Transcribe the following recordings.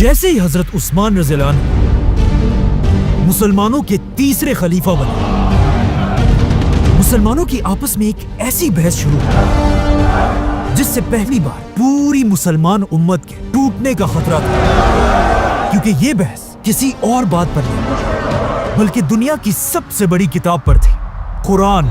جیسے ہی حضرت عثمان رضی اللہ عنہ مسلمانوں کے تیسرے خلیفہ بنے، مسلمانوں کی آپس میں ایک ایسی بحث شروع ہوئی جس سے پہلی بار پوری مسلمان امت کے ٹوٹنے کا خطرہ تھا، کیونکہ یہ بحث کسی اور بات پر نہیں بلکہ دنیا کی سب سے بڑی کتاب پر تھی، قرآن۔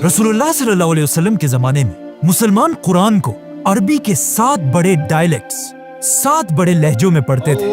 رسول اللہ صلی اللہ علیہ وسلم کے زمانے میں مسلمان قرآن کو عربی کے 7 بڑے ڈائلیکٹس، 7 بڑے لہجوں میں پڑھتے تھے،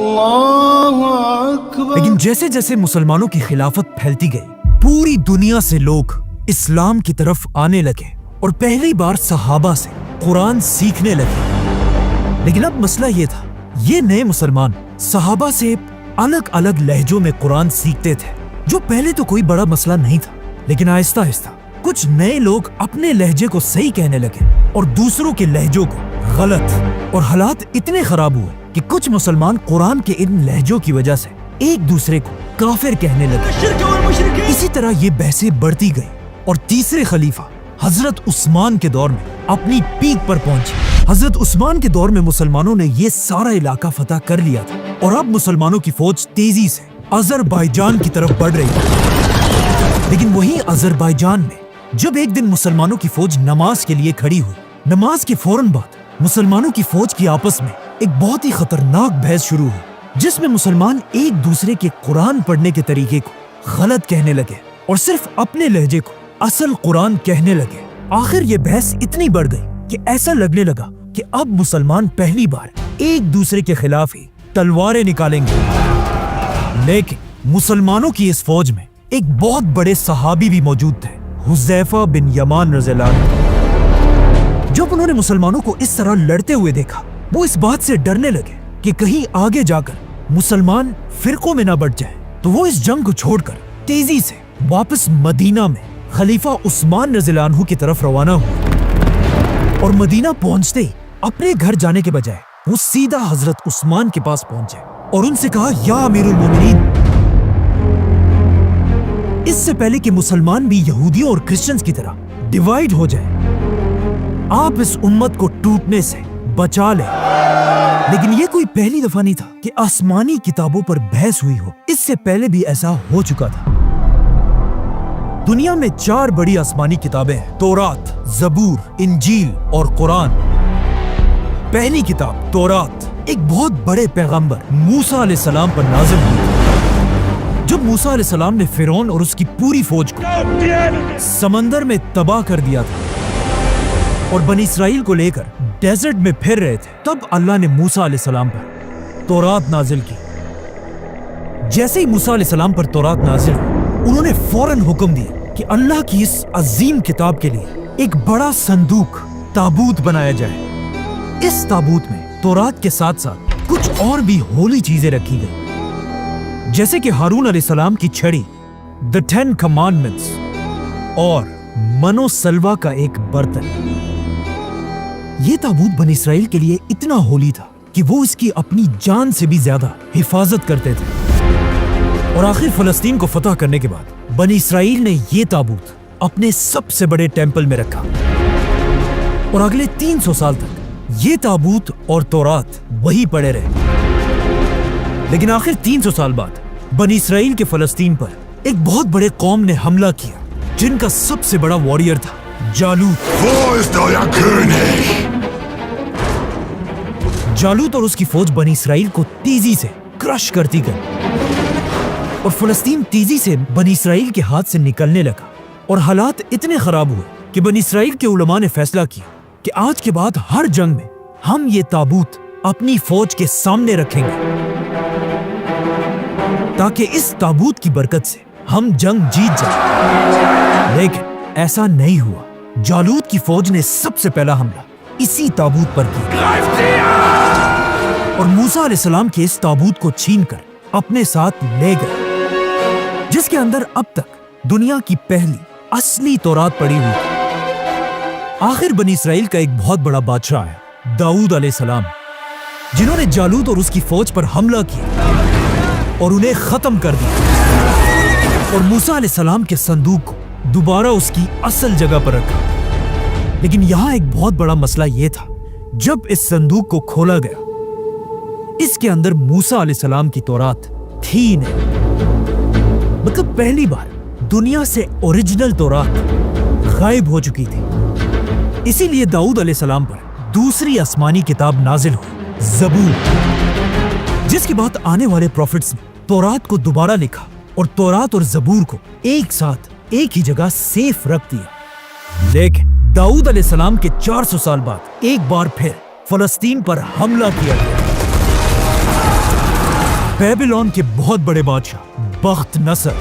لیکن جیسے جیسے مسلمانوں کی خلافت پھیلتی گئی پوری دنیا سے لوگ اسلام کی طرف آنے لگے اور پہلی بار صحابہ سے قرآن سیکھنے لگے۔ لیکن اب مسئلہ یہ تھا، یہ نئے مسلمان صحابہ سے الگ الگ لہجوں میں قرآن سیکھتے تھے، جو پہلے تو کوئی بڑا مسئلہ نہیں تھا، لیکن آہستہ آہستہ کچھ نئے لوگ اپنے لہجے کو صحیح کہنے لگے اور دوسروں کے لہجوں کو غلط، اور حالات اتنے خراب ہوئے کہ کچھ مسلمان قرآن کے ان لہجوں کی وجہ سے ایک دوسرے کو کافر کہنے لگے۔ اسی طرح یہ بحثیں بڑھتی گئی اور تیسرے خلیفہ حضرت عثمان کے دور میں اپنی پیک پر پہنچی۔ حضرت عثمان کے دور میں مسلمانوں نے یہ سارا علاقہ فتح کر لیا تھا اور اب مسلمانوں کی فوج تیزی سے آذربائیجان کی طرف بڑھ رہی تھی۔ لیکن وہیں آذربائیجان میں جب ایک دن مسلمانوں کی فوج نماز کے لیے کھڑی ہوئی، نماز کے فوراً بعد مسلمانوں کی فوج کی آپس میں ایک بہت ہی خطرناک بحث شروع ہوئی، جس میں مسلمان ایک دوسرے کے قرآن پڑھنے کے طریقے کو غلط کہنے لگے اور صرف اپنے لہجے کو اصل قرآن کہنے لگے۔ آخر یہ بحث اتنی بڑھ گئی کہ ایسا لگنے لگا کہ اب مسلمان پہلی بار ایک دوسرے کے خلاف ہی تلواریں نکالیں گے۔ لیکن مسلمانوں کی اس فوج میں ایک بہت بڑے صحابی بھی موجود تھے، حذیفہ بن یمان رضی اللہ عنہ۔ جب انہوں نے مسلمانوں کو اس طرح لڑتے ہوئے دیکھا، وہ اس بات سے ڈرنے لگے کہ کہیں آگے جا کر مسلمان فرقوں میں نہ بٹ جائیں، تو وہ اس جنگ کو چھوڑ کر تیزی سے واپس مدینہ میں خلیفہ عثمان رضی اللہ عنہ کی طرف روانہ ہوئے، اور مدینہ پہنچتے ہی اپنے گھر جانے کے بجائے وہ سیدھا حضرت عثمان کے پاس پہنچے اور ان سے کہا، یا امیر المومنین، اس سے پہلے کہ مسلمان بھی یہودیوں اور کرسچنز کی طرح ڈیوائیڈ ہو جائیں، آپ اس امت کو ٹوٹنے سے بچا لیں۔ لیکن یہ کوئی پہلی دفعہ نہیں تھا کہ آسمانی کتابوں پر بحث ہوئی ہو، اس سے پہلے بھی ایسا ہو چکا تھا۔ دنیا میں 4 بڑی آسمانی کتابیں ہیں، تورات، زبور، انجیل اور قرآن۔ پہلی کتاب تورات ایک بہت بڑے پیغمبر موسیٰ علیہ السلام پر نازل ہوئی۔ جب موسیٰ علیہ السلام نے فرعون اور اس کی پوری فوج کو سمندر میں تباہ کر دیا تھا اور بنی اسرائیل کو لے کر ڈیزرٹ میں پھر رہے تھے، تب اللہ نے موسیٰ علیہ السلام پر تورات نازل کی۔ جیسے ہی موسیٰ علیہ السلام پر تورات نازل ہوئی، انہوں نے فوراً حکم دیا کہ اللہ کی اس عظیم کتاب کے لیے ایک بڑا صندوق، تابوت بنایا جائے۔ اس تابوت میں تورات کے ساتھ ساتھ کچھ اور بھی ہولی چیزیں رکھی گئی، جیسے کہ ہارون علیہ السلام کی چھڑی، The 10 Commandments اور من و سلوہ کا ایک برتن۔ یہ تابوت بنی اسرائیل کے لیے اتنا ہولی تھا کہ وہ اس کی اپنی جان سے بھی زیادہ حفاظت کرتے تھے۔ اور آخر فلسطین کو فتح کرنے کے بعد بنی اسرائیل نے یہ تابوت اپنے سب سے بڑے ٹیمپل میں رکھا، اور اگلے 300 سال تک یہ تابوت اور تورات وہی پڑے رہے۔ لیکن آخر 300 سال بعد بنی اسرائیل کے فلسطین پر ایک بہت بڑے قوم نے حملہ کیا، جن کا سب سے بڑا واریر تھا جالوت۔ جالوت اور اس کی فوج بنی اسرائیل کو تیزی سے کرش کرتی گئی، اور فلسطین تیزی سے بنی اسرائیل کے ہاتھ سے نکلنے لگا، اور حالات اتنے خراب ہوئے کہ بنی اسرائیل کے علماء نے فیصلہ کیا کہ آج کے بعد ہر جنگ میں ہم یہ تابوت اپنی فوج کے سامنے رکھیں گے، تاکہ اس تابوت کی برکت سے ہم جنگ جیت جائیں۔ لیکن ایسا نہیں ہوا۔ جالوت کی فوج نے سب سے پہلا حملہ اسی تابوت پر کیا، اور موسیٰ علیہ السلام کے اس تابوت کو چھین کر اپنے ساتھ لے گئے، جس کے اندر اب تک دنیا کی پہلی اصلی تورات پڑی ہوئی تھی۔ آخر بنی اسرائیل کا ایک بہت بڑا بادشاہ ہے، داؤد علیہ السلام، جنہوں نے جالوت اور اس کی فوج پر حملہ کیا اور انہیں ختم کر دیا، اور موسیٰ علیہ السلام کے صندوق کو دوبارہ اس کی اصل جگہ پر رکھا۔ لیکن یہاں ایک بہت بڑا مسئلہ یہ تھا جب اس صندوق کو کھولا گیا اس کے اندر موسیٰ علیہ السلام کی تورات تھی نہیں، مطلب پہلی بار دنیا سے اوریجنل تورات غائب ہو چکی تھی۔ اسی لیے داؤد علیہ السلام پر دوسری آسمانی کتاب نازل ہوئی، زبور، جس کے بعد آنے والے پروفٹس نے تورات کو دوبارہ لکھا اور تورات اور زبور کو ایک ساتھ ایک ہی جگہ سیف رکھ دیا۔ لیکن داؤد علیہ السلام کے 400 سال بعد ایک بار پھر فلسطین پر حملہ کیا گیا۔ بیبیلون کے بہت بڑے بادشاہ بخت نصر،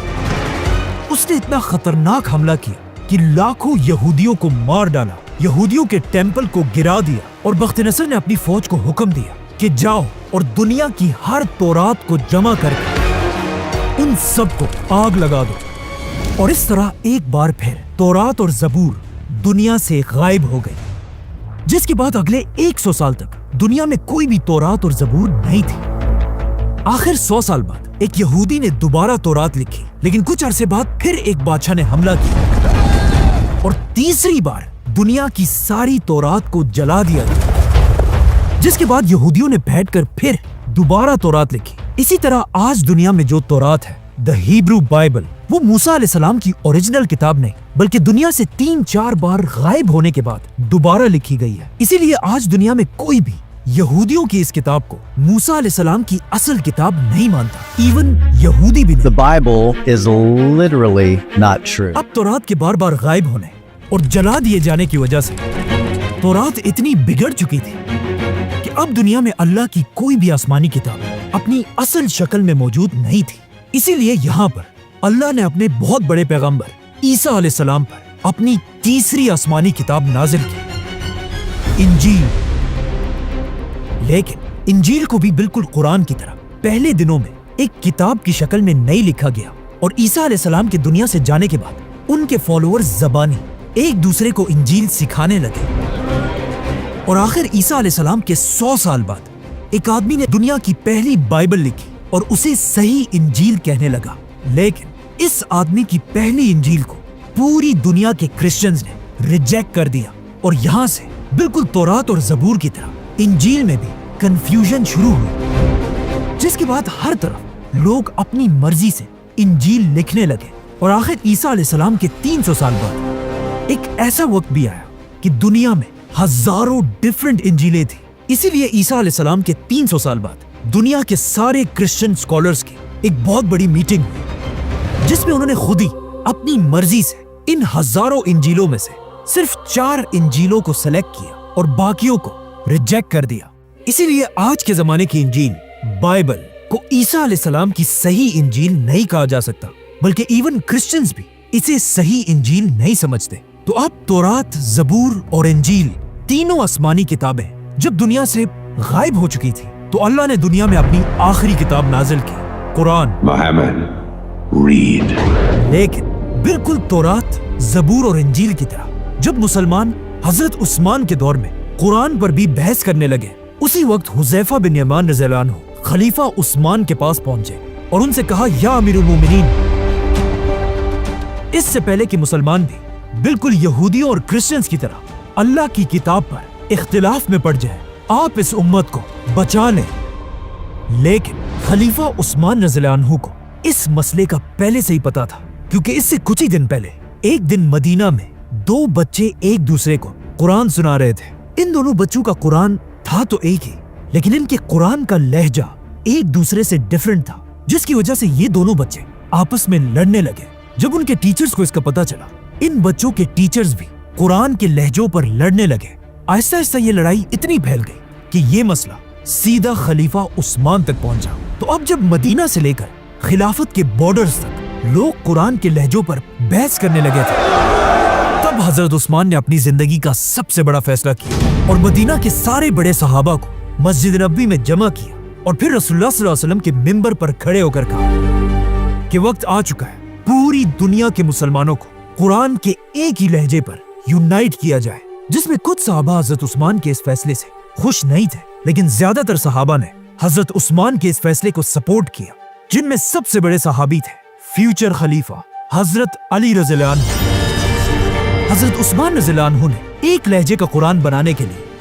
اس نے اتنا خطرناک حملہ کیا کہ لاکھوں یہودیوں کو مار ڈالا، یہودیوں کے ٹیمپل کو گرا دیا، اور بخت نصر نے اپنی فوج کو حکم دیا کہ جاؤ اور دنیا کی ہر تورات کو جمع کر کے ان سب کو آگ لگا دو۔ اور اس طرح ایک بار پھر تورات اور زبور دنیا سے غائب ہو گئی، جس کے بعد اگلے 100 سال تک دنیا میں کوئی بھی تورات اور زبور نہیں تھی۔ آخر 100 سال بعد ایک یہودی نے دوبارہ تورات لکھی، لیکن کچھ عرصے بعد پھر ایک بادشاہ نے حملہ کیا اور تیسری بار دنیا کی ساری تورات کو جلا دیا گیا، جس کے بعد یہودیوں نے بیٹھ کر پھر دوبارہ تورات لکھی۔ اسی طرح آج دنیا میں جو تورات ہے، دا ہیبرو بائبل، وہ موسیٰ علیہ السلام کی اوریجنل کتاب نہیں بلکہ دنیا سے 3-4 بار غائب ہونے کے بعد دوبارہ لکھی گئی ہے۔ اسی لیے آج دنیا میں کوئی بھی یہودیوں کی اس کتاب کو موسیٰ علیہ السلام کی اصل کتاب نہیں مانتا، ایون یہودی بھی The نہیں۔ Bible is literally not true. اب تورات کے بار بار غائب ہونے اور جلا دیے جانے کی وجہ سے تورات اتنی بگڑ چکی تھی کہ اب دنیا میں اللہ کی کوئی بھی آسمانی کتاب اپنی اصل شکل میں موجود نہیں تھی۔ اسی لیے یہاں پر اللہ نے اپنے بہت بڑے پیغمبر عیسیٰ علیہ السلام پر اپنی تیسری آسمانی کتاب نازل کی، انجیل۔ لیکن انجیل کو بھی بالکل قرآن کی طرح پہلے دنوں میں ایک کتاب کی شکل میں نہیں لکھا گیا، اور عیسیٰ علیہ السلام کے دنیا سے جانے کے بعد ان کے فالوورز زبانی ایک دوسرے کو انجیل سکھانے لگے، اور آخر عیسیٰ علیہ السلام کے 100 سال بعد ایک آدمی نے دنیا کی پہلی بائبل لکھی اور اسے صحیح انجیل کہنے لگا۔ لیکن اس آدمی کی پہلی انجیل کو پوری دنیا کے کرسچنز نے ریجیکٹ کر دیا، اور یہاں سے بالکل تورات اور زبور کی طرح انجیل میں بھی کنفیوژن شروع ہوئی، جس کے بعد ہر طرف لوگ اپنی مرضی سے انجیل لکھنے لگے، اور آخر عیسیٰ علیہ السلام کے 300 سال بعد ایک ایسا وقت بھی آیا کہ دنیا میں ہزاروں ڈیفرنٹ انجیلیں تھیں۔ اسی لیے عیسیٰ علیہ السلام کے 300 سال بعد دنیا کے سارے کرسچن اسکالرز کی ایک بہت بڑی میٹنگ ہوئی، جس میں انہوں نے خود ہی اپنی مرضی سے ان ہزاروں انجیلوں میں سے صرف 4 انجیلوں کو سلیکٹ کیا اور باقیوں کو ریجیکٹ کر دیا۔ اسی لیے آج کے زمانے کی انجیل بائبل کو عیسیٰ علیہ السلام کی صحیح انجیل نہیں کہا جا سکتا، بلکہ ایون کرسچنز بھی اسے صحیح انجیل نہیں سمجھتے۔ تو اب تورات، زبور اور انجیل تینوں آسمانی کتابیں جب دنیا سے غائب ہو چکی تھی تو اللہ نے دنیا میں اپنی آخری کتاب نازل کی، قرآن۔ Muhammad, read. لیکن بالکل تورات، زبور اور انجیل کی طرح جب مسلمان حضرت عثمان کے دور میں قرآن پر بھی بحث کرنے لگے، اسی وقت حذیفہ بن یمان رضی اللہ عنہ خلیفہ عثمان کے پاس پہنچے اور ان سے کہا، یا امیر المومنین، اس سے پہلے کہ مسلمان بھی بالکل یہودیوں اور کرسچنز کی طرح اللہ کی کتاب پر اختلاف میں پڑ جائے، آپ اس امت کو بچا لیں۔ لیکن خلیفہ عثمان رضی اللہ عنہ کو اس مسئلے کا پہلے سے ہی پتا تھا، کیونکہ اس سے کچھ ہی دن پہلے ایک دن مدینہ میں 2 بچے ایک دوسرے کو قرآن سنا رہے تھے۔ ان دونوں بچوں کا قرآن تھا تو ایک ہی، لیکن ان کے قرآن کا لہجہ ایک دوسرے سے ڈیفرنٹ تھا، جس کی وجہ سے یہ دونوں بچے آپس میں لڑنے لگے۔ جب ان کے ٹیچرز کو اس کا پتا چلا، ان بچوں کے ٹیچرز بھی قرآن کے لہجوں پر لڑنے لگے۔ آہستہ آہستہ یہ لڑائی اتنی پھیل گئی کہ یہ مسئلہ سیدھا خلیفہ عثمان تک پہنچا۔ تو اب جب مدینہ سے لے کر خلافت کے بارڈرز تک لوگ قرآن کے لہجوں پر بحث کرنے لگے تھے، تب حضرت عثمان نے اپنی زندگی کا سب سے بڑا فیصلہ کیا اور مدینہ کے سارے بڑے صحابہ کو مسجد نبوی میں جمع کیا، اور پھر رسول اللہ صلی اللہ علیہ وسلم کے منبر پر کھڑے ہو کر کہا کہ وقت آ چکا ہے پوری دنیا کے مسلمانوں کو قرآن کے ایک ہی لہجے پر یونائٹ کیا جائے۔ جس میں کچھ صحابہ حضرت عثمان کے اس فیصلے سے خوش نہیں تھے، لیکن زیادہ تر صحابہ نے حضرت عثمان کے اس فیصلے کو سپورٹ کیا، جن میں سب سے بڑے صحابی تھے فیوچر خلیفہ حضرت علی رضی اللہ عنہ۔ حضرت عثمان رضی اللہ عنہ نے ایک لہجے کا قرآن بنانے کے لیے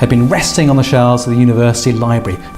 had been resting on the shelves of the university library